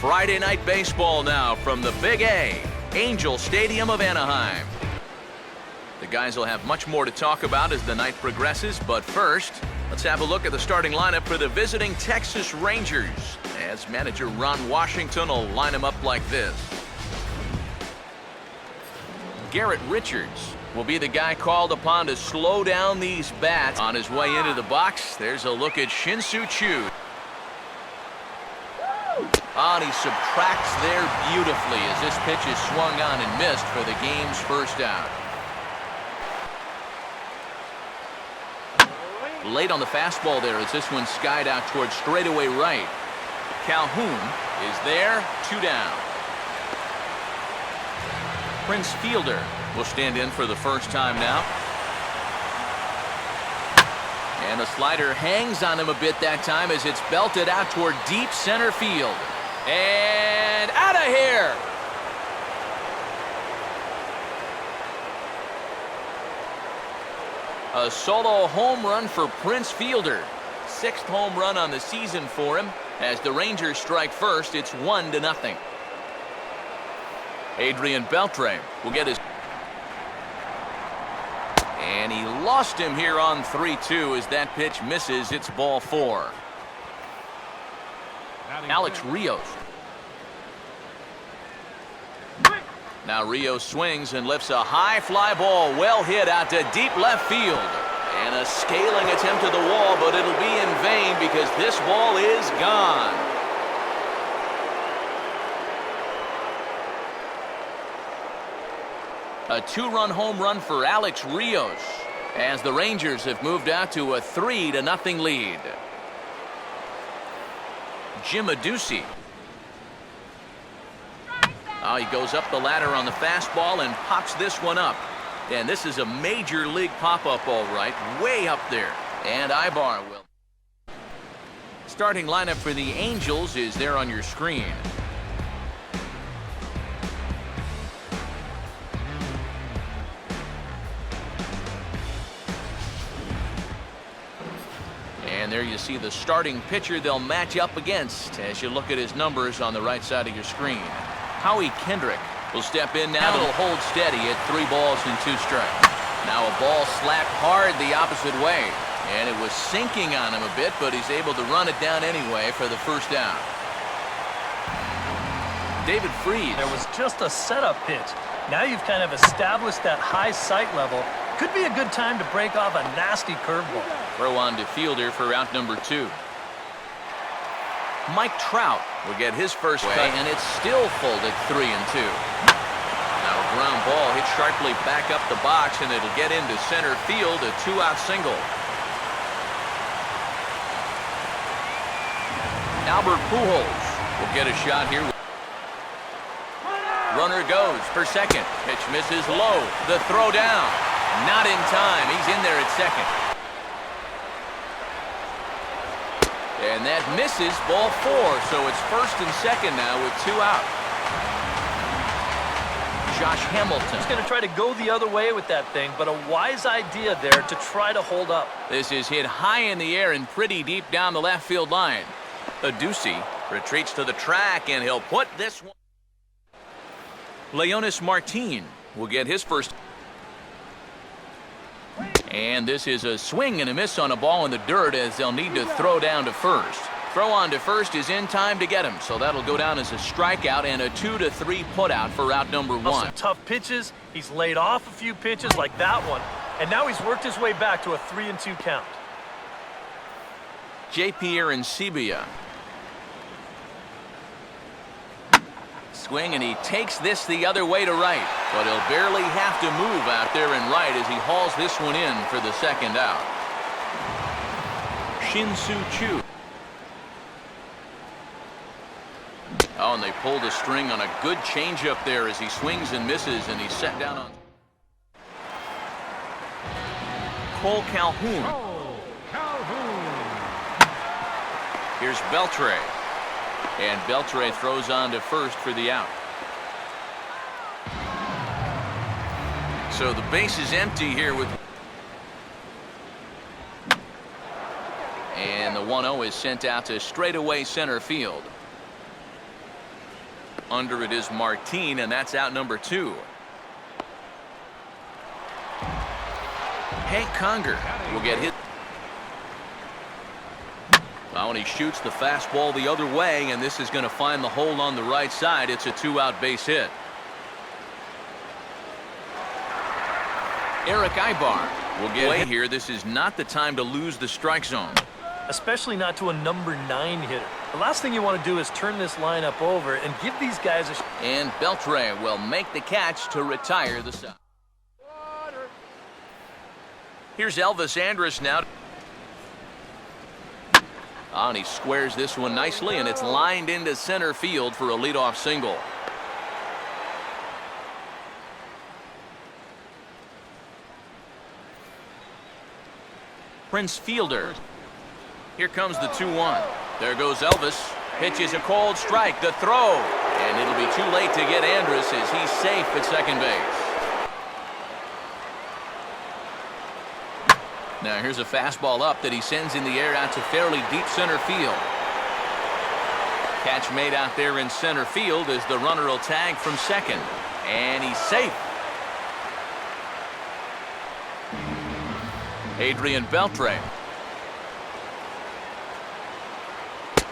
Friday night baseball now from the Big A, Angel Stadium of Anaheim. The guys will have much more to talk about as the night progresses, but first, let's have a look at the starting lineup for the visiting Texas Rangers, as manager Ron Washington will line them up like this. Garrett Richards will be the guy called upon to slow down these bats. On his way into the box, there's a look at Soo-Choo. And he subtracts there beautifully as this pitch is swung on and missed for the game's first out. Late on the fastball there as this one skied out towards straightaway right. Calhoun is there, 2 down. Prince Fielder will stand in for the first time now. And the slider hangs on him a bit that time as it's belted out toward deep center field. And out of here! A solo home run for Prince Fielder. 6th home run on the season for him. As the Rangers strike first, it's 1-0. Adrian Beltre will get his... And he lost him here on 3-2 as that pitch misses. It's ball 4. Alex Rios. Now Rios swings and lifts a high fly ball, well hit out to deep left field. And a scaling attempt to the wall, but it'll be in vain because this ball is gone. A 2-run home run for Alex Rios as the Rangers have moved out to a 3-0 lead. Jim Adduci. Oh, he goes up the ladder on the fastball and pops this one up. And this is a major league pop-up, all right, way up there. And Ibar will. Starting lineup for the Angels is there on your screen. And there you see the starting pitcher they'll match up against as you look at his numbers on the right side of your screen. Howie Kendrick will step in now. It'll hold steady at 3 balls and 2 strikes. Now a ball slapped hard the opposite way. And it was sinking on him a bit, but he's able to run it down anyway for the first down. David Freese. There was just a setup pitch. Now you've kind of established that high sight level. Could be a good time to break off a nasty curveball. Throw on to Fielder for out number 2. Mike Trout will get his first cut, and it's still full at 3-2. Now a ground ball hit sharply back up the box, and it'll get into center field, a 2-out single. Albert Pujols will get a shot here. Runner goes for second. Pitch misses low. The throw down. Not in time. He's in there at second. And that misses, ball 4. So it's first and second now with 2 out. Josh Hamilton. He's going to try to go the other way with that thing, but a wise idea there to try to hold up. This is hit high in the air and pretty deep down the left field line. Adduci retreats to the track, and he'll put this one. Leonis Martin will get his first. And this is a swing and a miss on a ball in the dirt as they'll need to throw down to first. Throw on to first is in time to get him, so that'll go down as a strikeout and a 2-3 putout for out number 1. Some tough pitches. He's laid off a few pitches like that one, and now he's worked his way back to a 3-2 count. J.P. Arancibia. Swing, and he takes this the other way to right, but he'll barely have to move out there in right as he hauls this one in for the second out. Soo-Choo. Oh, and they pull the string on a good changeup there as he swings and misses, and he's set down on Cole Calhoun. Here's Beltre. And Beltre throws on to first for the out. So the base is empty here with... And the 1-0 is sent out to straightaway center field. Under it is Martin, and that's out number 2. Hank Conger will get hit. Now, and he shoots the fastball the other way, and this is going to find the hole on the right side. It's a 2-out base hit. Eric Ibar will get hit here. This is not the time to lose the strike zone. Especially not to a number 9 hitter. The last thing you want to do is turn this lineup over and give these guys a... And Beltre will make the catch to retire the side. Here's Elvis Andrus now. And he squares this one nicely, and it's lined into center field for a leadoff single. Prince Fielder. Here comes the 2-1. There goes Elvis. Pitches a cold strike. The throw. And it'll be too late to get Andrus as he's safe at second base. Now here's a fastball up that he sends in the air out to fairly deep center field. Catch made out there in center field as the runner will tag from second. And he's safe. Adrian Beltre.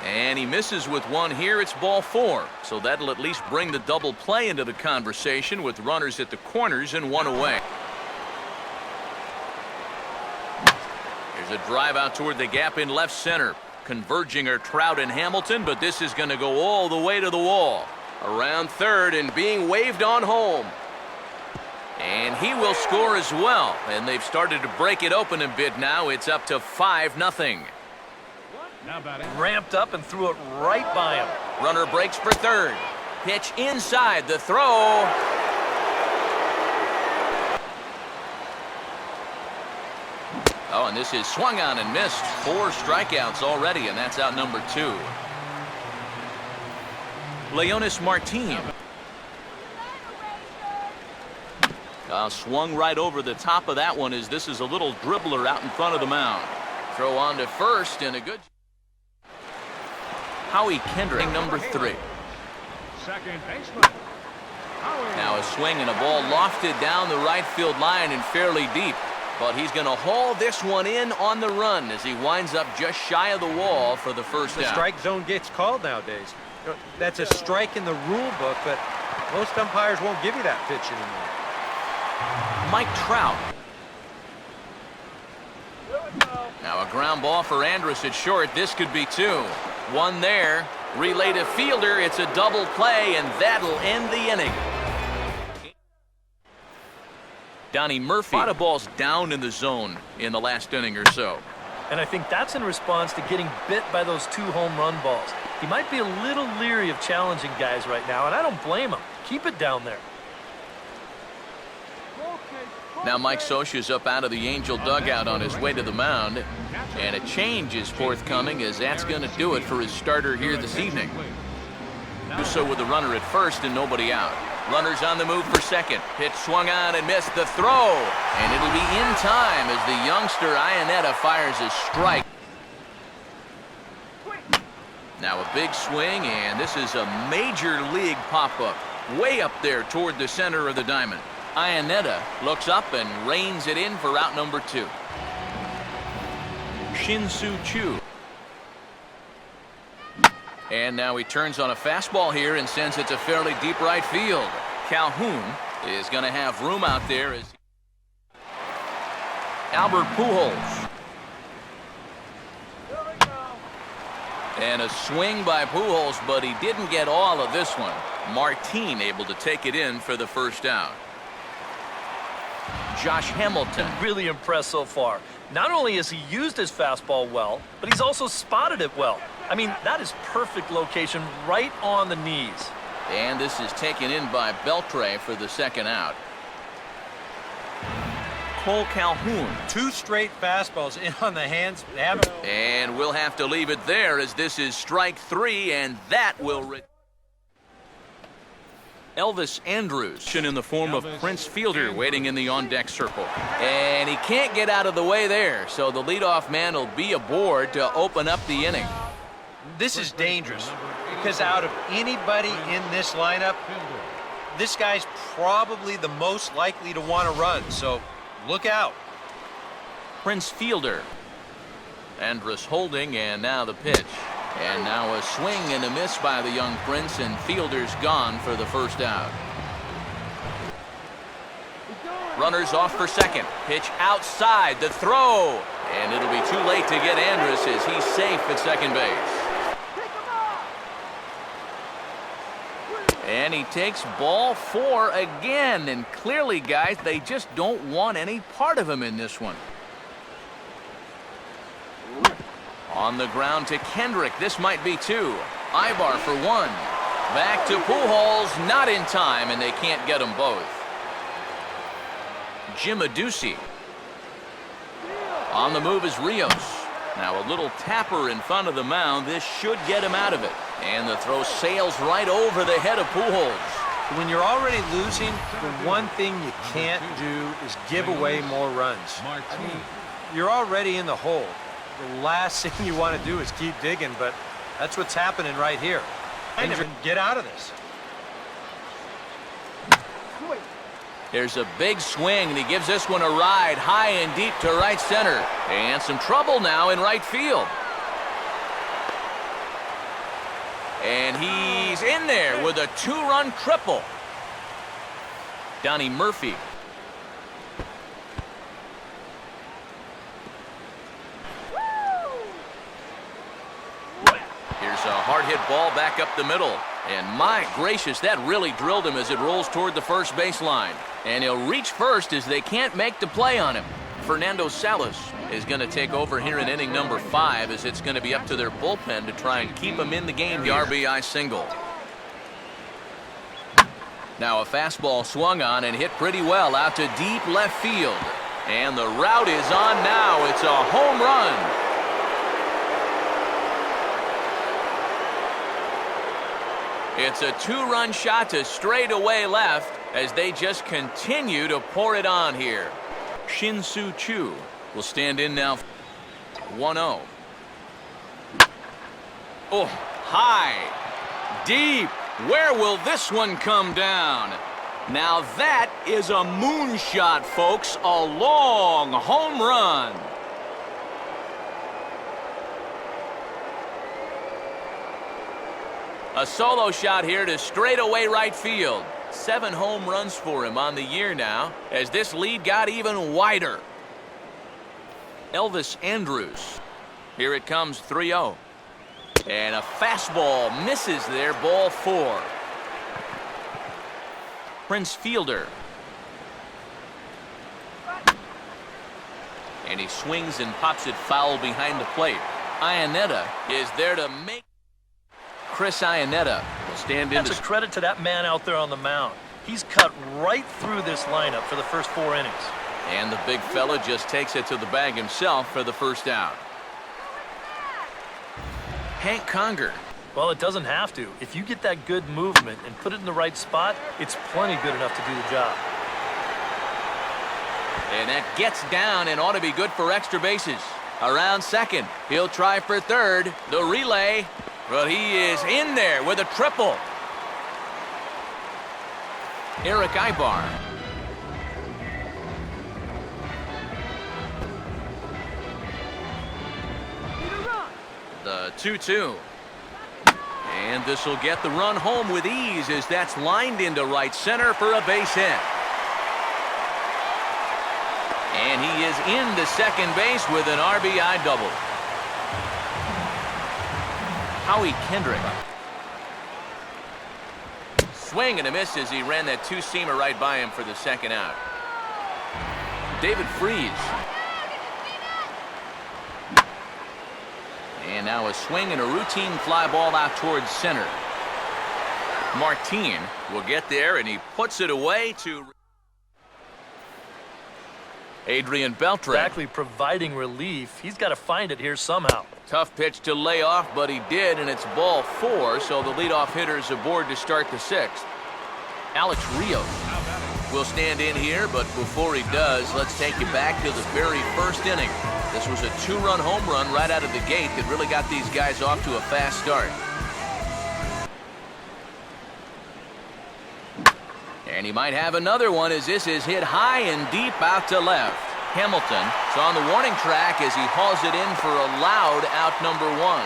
And he misses with one here. It's ball 4. So that'll at least bring the double play into the conversation with runners at the corners and one away. There's a drive out toward the gap in left center. Converging are Trout and Hamilton, but this is going to go all the way to the wall. Around third and being waved on home. And he will score as well. And they've started to break it open a bit now. It's up to 5-0. Ramped up and threw it right by him. Runner breaks for third. Pitch inside. The throw. Oh, and this is swung on and missed. 4 strikeouts already, and that's out number 2. Leonis Martin. Swung right over the top of that one as this is a little dribbler out in front of the mound. Throw on to first and a good... Howie Kendrick, number 3. Second baseman. Now a swing and a ball lofted down the right field line and fairly deep. But he's going to haul this one in on the run as he winds up just shy of the wall for the first out. The strike zone gets called nowadays. That's a strike in the rule book, but most umpires won't give you that pitch anymore. Mike Trout. Now a ground ball for Andrus at short. This could be 2. One there. Relay to Fielder. It's a double play, and that'll end the inning. Donnie Murphy. A lot of balls down in the zone in the last inning or so. And I think that's in response to getting bit by those 2 home run balls. He might be a little leery of challenging guys right now, and I don't blame him. Keep it down there. Now Mike Scioscia's up out of the Angel dugout on his way to the mound. And a change is forthcoming as that's going to do it for his starter here this evening. So with the runner at first and nobody out. Runners on the move for second. Pitch swung on and missed. The throw. And it'll be in time as the youngster Iannetta fires a strike. Now a big swing, and this is a major league pop-up. Way up there toward the center of the diamond. Iannetta looks up and reins it in for out number 2. Soo-Choo. And now he turns on a fastball here and sends it to fairly deep right field. Calhoun is going to have room out there as Albert Pujols. And a swing by Pujols, but he didn't get all of this one. Martin able to take it in for the first out. Josh Hamilton. Really impressed so far. Not only has he used his fastball well, but he's also spotted it well. I mean, that is perfect location right on the knees. And this is taken in by Beltre for the second out. Cole Calhoun. 2 straight fastballs in on the hands. And we'll have to leave it there as this is strike 3, and that will... Elvis Andrus in the form of Prince Fielder waiting in the on-deck circle. And he can't get out of the way there, so the leadoff man will be aboard to open up the inning. This is dangerous because out of anybody in this lineup, this guy's probably the most likely to want to run, so look out. Prince fielder. Andrus holding, and now the pitch. And now a swing and a miss by the young Prince, and fielder's gone for the first out. Runners off for second. Pitch outside, the throw. And it'll be too late to get Andrus as he's safe at second base. And he takes ball 4 again. And clearly, guys, they just don't want any part of him in this one. On the ground to Kendrick. This might be 2. Ibar for 1. Back to Pujols. Not in time, and they can't get them both. Jim Adduci. On the move is Rios. Now a little tapper in front of the mound. This should get him out of it. And the throw sails right over the head of Pujols. When you're already losing, the one thing you can't do is give away more runs. I mean, you're already in the hole. The last thing you want to do is keep digging, but that's what's happening right here. And get out of this. There's a big swing, and he gives this one a ride high and deep to right center. And some trouble now in right field. And he's in there with a 2-run triple. Donnie Murphy. Here's a hard-hit ball back up the middle. And my gracious, that really drilled him as it rolls toward the first baseline. And he'll reach first as they can't make the play on him. Fernando Salas is going to take over here in inning number 5 as it's going to be up to their bullpen to try and keep him in the game. The RBI single. Now a fastball swung on and hit pretty well out to deep left field. And the route is on now. It's a home run. It's a 2-run shot to straightaway left as they just continue to pour it on here. Soo-Choo will stand in now. 1-0. Oh, high, deep. Where will this one come down? Now that is a moonshot, folks. A long home run. A solo shot here to straightaway right field. 7 home runs for him on the year now as this lead got even wider. Elvis Andrus. Here it comes, 3-0. And a fastball misses there, ball 4. Prince fielder. And he swings and pops it foul behind the plate. Iannetta is there to make. Chris Iannetta will stand in. That's a credit to that man out there on the mound. He's cut right through this lineup for the first 4 innings. And the big fella just takes it to the bag himself for the first out. Hank Conger. Well, it doesn't have to. If you get that good movement and put it in the right spot, it's plenty good enough to do the job. And that gets down and ought to be good for extra bases. Around second. He'll try for third. The relay. But he is in there with a triple. Eric Ibar. The 2-2. And this will get the run home with ease as that's lined into right center for a base hit. And he is into second base with an RBI double. Howie Kendrick. Swing and a miss as he ran that 2-seamer right by him for the second out. David Freese. And now a swing and a routine fly ball out towards center. Martin will get there and he puts it away to Adrian Beltre. Exactly, providing relief. He's got to find it here somehow. Tough pitch to lay off, but he did, and it's ball 4, so the leadoff hitter is aboard to start the 6th. Alex Rios will stand in here, but before he does, let's take you back to the very first inning. This was a 2-run home run right out of the gate that really got these guys off to a fast start. And he might have another one as this is hit high and deep out to left. Hamilton is on the warning track as he hauls it in for a loud out number 1.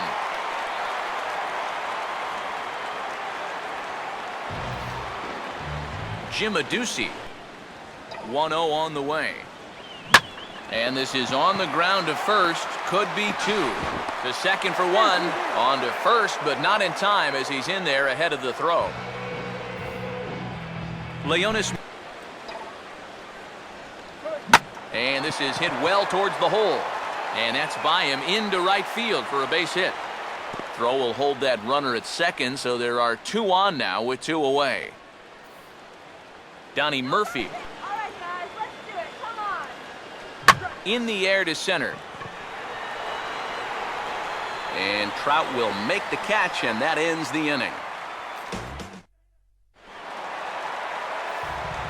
Jim Adducci, 1-0 on the way. And this is on the ground to first, could be 2. To second for 1, on to first, but not in time as he's in there ahead of the throw. Leonis. And this is hit well towards the hole. And that's by him into right field for a base hit. Throw will hold that runner at second, so there are 2 on now with 2 away. Donnie Murphy. All right, guys, let's do it. Come on. In the air to center. And Trout will make the catch, and that ends the inning.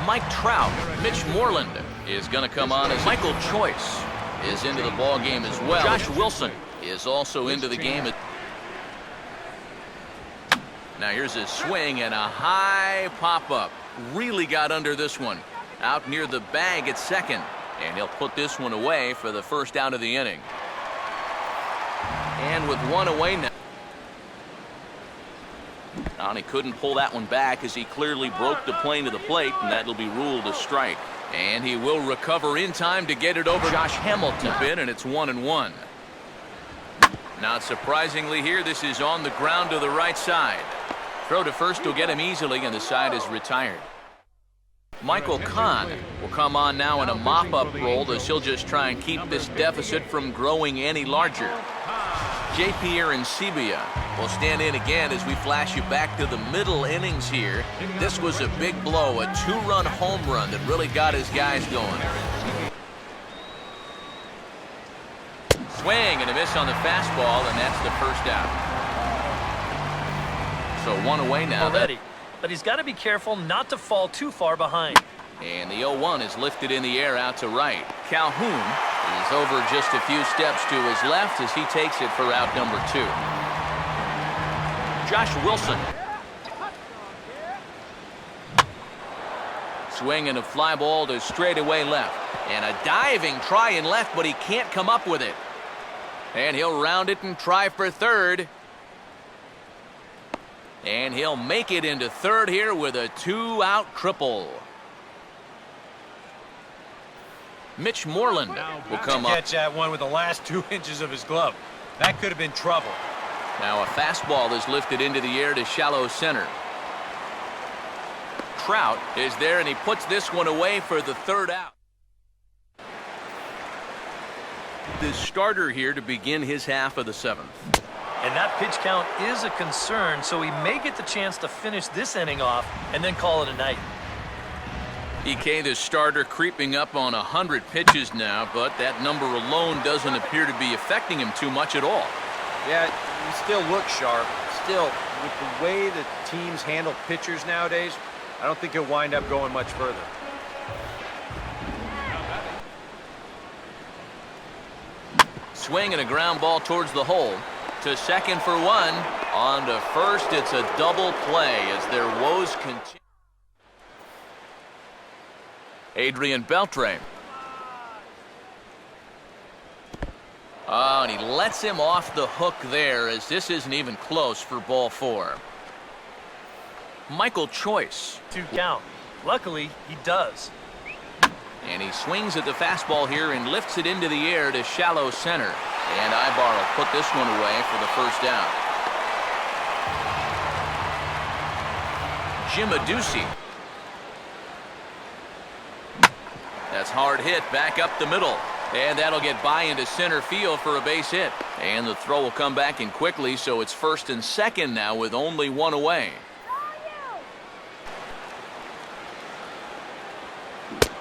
Mike Trout. Mitch Moreland is going to come on as Michael Choice is into the ball game as well. Josh Wilson is also into the game. Now here's his swing and a high pop-up. Really got under this one. Out near the bag at second. And he'll put this one away for the first out of the inning. And with 1 away now. And he couldn't pull that one back as he clearly broke the plane to the plate, and that'll be ruled a strike. And he will recover in time to get it over Josh Hamilton, and it's 1-1. Not surprisingly here, this is on the ground to the right side. Throw to first will get him easily, and the side is retired. Michael Kahn will come on now in a mop-up role as he'll just try and keep this deficit from growing any larger. J.P. Arancibia will stand in again as we flash you back to the middle innings here. This was a big blow, a 2-run home run that really got his guys going. Swing and a miss on the fastball, and that's the first out. So 1 away now. Already, but he's got to be careful not to fall too far behind. And the 0-1 is lifted in the air out to right. Calhoun is over just a few steps to his left as he takes it for out number 2. Josh Wilson. Swing and a fly ball to straightaway left. And a diving try in left, but he can't come up with it. And he'll round it and try for third. And he'll make it into third here with a 2-out triple. Mitch Moreland will come up. Catch that one with the last 2 inches of his glove. That could have been trouble. Now a fastball is lifted into the air to shallow center. Trout is there, and he puts this one away for the 3rd out. The starter here to begin his half of the 7th. And that pitch count is a concern, so he may get the chance to finish this inning off and then call it a night. EK, the starter, creeping up on 100 pitches now, but that number alone doesn't appear to be affecting him too much at all. Yeah, he still looks sharp. Still, with the way the teams handle pitchers nowadays, I don't think he'll wind up going much further. Swing and a ground ball towards the hole. To second for 1. On to first, it's a double play as their woes continue. Adrian Beltre. Oh, and he lets him off the hook there as this isn't even close for ball 4. Michael Choice. 2 count. Luckily, he does. And he swings at the fastball here and lifts it into the air to shallow center. And Ibar will put this one away for the 1st out. Jim Adducci. That's hard hit back up the middle. And that'll get by into center field for a base hit. And the throw will come back in quickly, so it's 1st and 2nd now with only 1 away.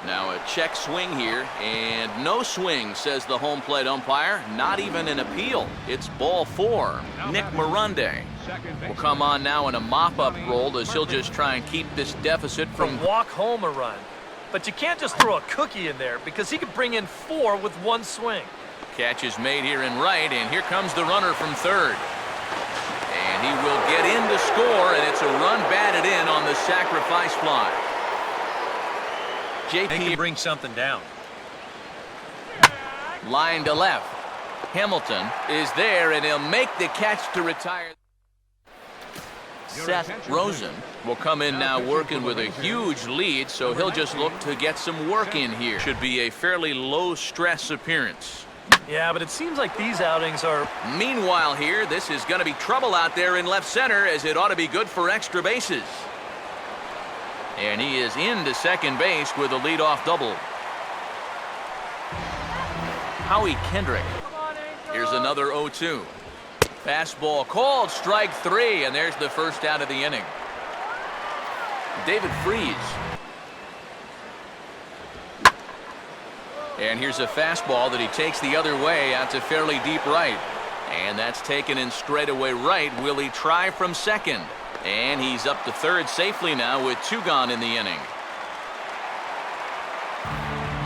Now a check swing here, and no swing, says the home plate umpire. Not even an appeal. It's ball 4. Nick Morunde will come on now in a mop-up role as he'll just try and keep this deficit from walk home a run. But you can't just throw a cookie in there because he could bring in 4 with 1 swing. Catch is made here in right, and here comes the runner from third. And he will get in to score, and it's a run batted in on the sacrifice fly. They can bring something down. Line to left. Hamilton is there, and he'll make the catch to retire. Seth Rosen will come in now working with a huge lead, so he'll just look to get some work in here. Should be a fairly low-stress appearance. Yeah, but it seems like these outings are... Meanwhile here, this is going to be trouble out there in left center, as it ought to be good for extra bases. And he is into second base with a leadoff double. Howie Kendrick. Here's another 0-2. Fastball called, strike three, and there's the first out of the inning. David Freese. And here's a fastball that he takes the other way out to fairly deep right. And that's taken in straightaway right. Will he try from second? And he's up to third safely now with two gone in the inning.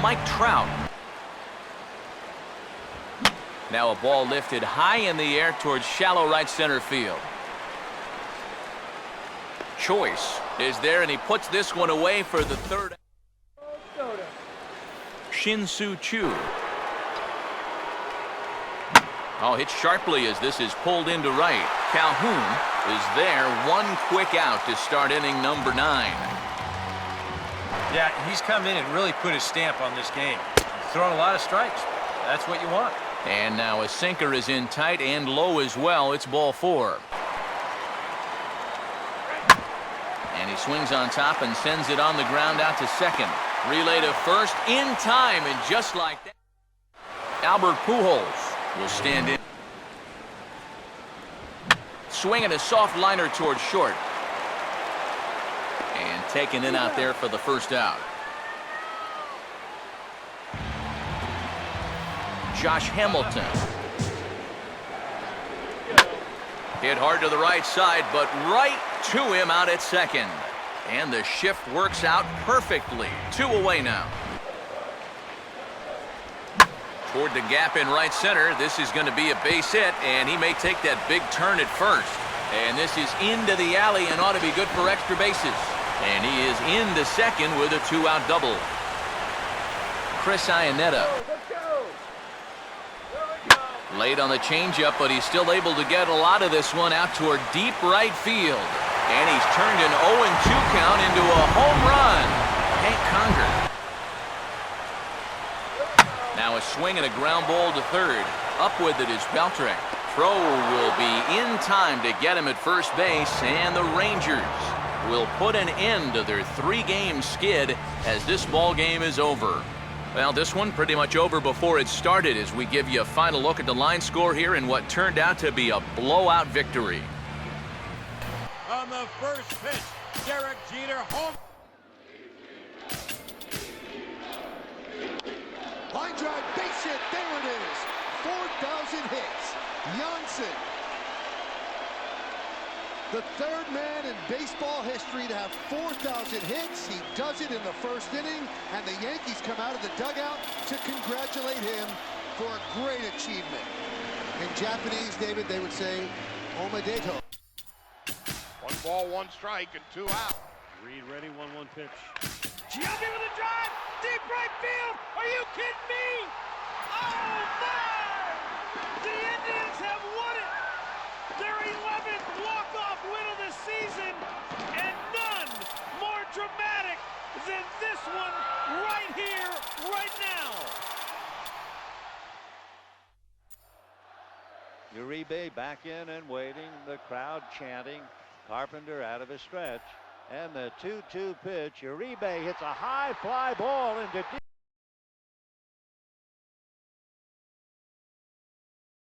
Mike Trout. Now a ball lifted high in the air towards shallow right center field. Choice is there, and he puts this one away for the third. Soo-Choo. Oh, hit sharply as this is pulled into right. Calhoun is there. One quick out to start inning number 9. Yeah, he's come in and really put his stamp on this game. He's thrown a lot of strikes. That's what you want. And now a sinker is in tight and low as well. It's ball 4. And he swings on top and sends it on the ground out to second. Relay to first in time, and just like that, Albert Pujols will stand in. Swinging a soft liner towards short. And taken in out there for the first out. Josh Hamilton. Hit hard to the right side, but right to him out at second. And the shift works out perfectly. 2 away now. Toward the gap in right center. This is going to be a base hit, and he may take that big turn at first. And this is into the alley and ought to be good for extra bases. And he is into second with a 2-out double. Chris Iannetta. Late on the changeup, but he's still able to get a lot of this one out toward deep right field. And he's turned an 0-2 count into a home run. Hank Conger. Now a swing and a ground ball to third. Up with it is Beltre. Throw will be in time to get him at first base, and the Rangers will put an end to their 3-game skid as this ball game is over. Well, this one pretty much over before it started, as we give you a final look at the line score here in what turned out to be a blowout victory. On the first pitch, Derek Jeter home. Line drive, base hit, there it is. 4,000 hits. Janssen, the third man in baseball history to have 4,000 hits. He does it in the first inning, and the Yankees come out of the dugout to congratulate him for a great achievement. In Japanese, David, they would say, omedeto. 1 ball, 1 strike, and 2 out. Reed ready, 1-1 pitch. Giambi with a drive, deep right field. Are you kidding me? Oh my! The Indians have won it. Their 11th walk-off win of the season, and none more dramatic than this one right here, right now. Uribe back in and waiting, the crowd chanting. Carpenter out of his stretch, and the 2-2 pitch. Uribe hits a high fly ball into deep.